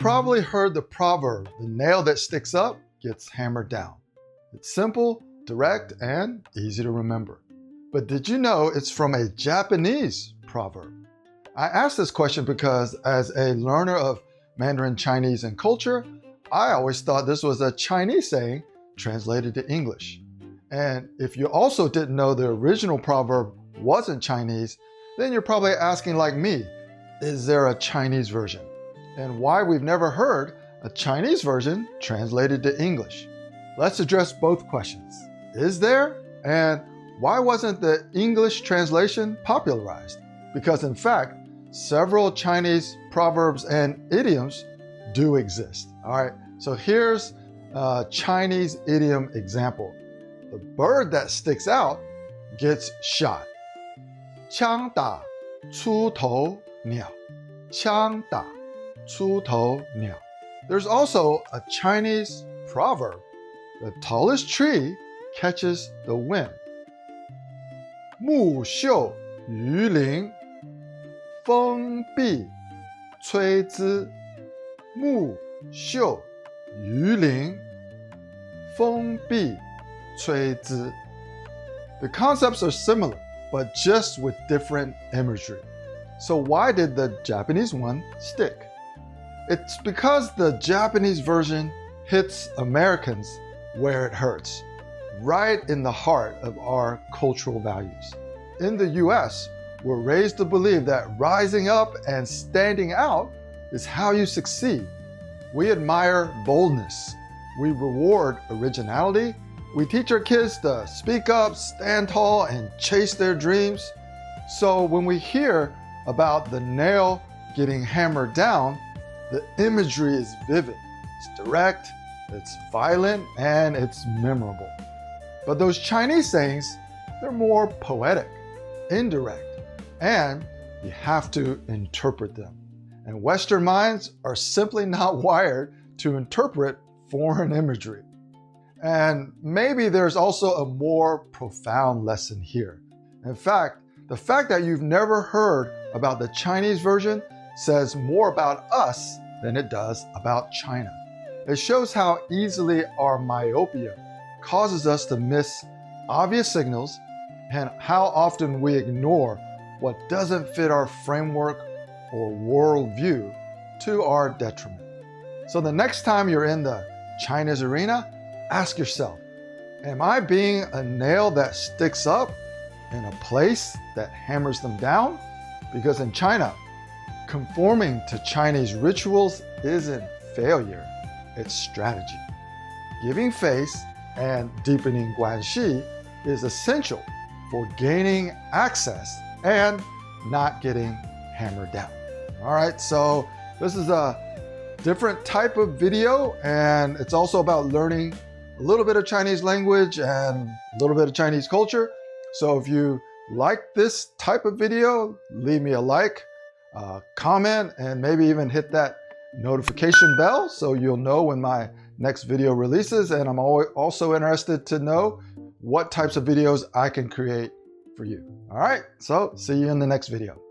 probably heard the proverb, the nail that sticks up gets hammered down. It's simple, direct, and easy to remember. But did you know it's from a Japanese proverb? I asked this question because as a learner of Mandarin Chinese and culture, I always thought this was a Chinese saying translated to English. And if you also didn't know the original proverb wasn't Chinese, then you're probably asking like me, is there a Chinese version? And why we've never heard a Chinese version translated to English. Let's address both questions. Is there? And why wasn't the English translation popularized? Because in fact, several Chinese proverbs and idioms do exist. All right, so here's a Chinese idiom example. The bird that sticks out gets shot. 枪打出头鸟. 枪打出头鸟. There's also a Chinese proverb. The tallest tree catches the wind. 木秀于林, 风必摧之. 木秀于林, 风必摧之. The concepts are similar, but just with different imagery. So why did the Japanese one stick? It's because the Japanese version hits Americans where it hurts, right in the heart of our cultural values. In the US, we're raised to believe that rising up and standing out is how you succeed. We admire boldness. We reward originality. We teach our kids to speak up, stand tall, and chase their dreams. So when we hear about the nail getting hammered down, the imagery is vivid. It's direct, it's violent, and it's memorable. But those Chinese sayings, they're more poetic, indirect, and you have to interpret them. And Western minds are simply not wired to interpret foreign imagery. And maybe there's also a more profound lesson here. In fact, the fact that you've never heard about the Chinese version says more about us than it does about China. It shows how easily our myopia causes us to miss obvious signals and how often we ignore what doesn't fit our framework or worldview to our detriment. So the next time you're in the Chinese arena, ask yourself, am I being a nail that sticks up in a place that hammers them down? Because in China, conforming to Chinese rituals isn't failure, it's strategy. Giving face and deepening Guanxi is essential for gaining access and not getting hammered down. All right, so this is a different type of video, and it's also about learning a little bit of Chinese language and a little bit of Chinese culture. So if you like this type of video, leave me a like, comment, and maybe even hit that notification bell so you'll know when my next video releases. And I'm also interested to know what types of videos I can create for you. All right, so see you in the next video.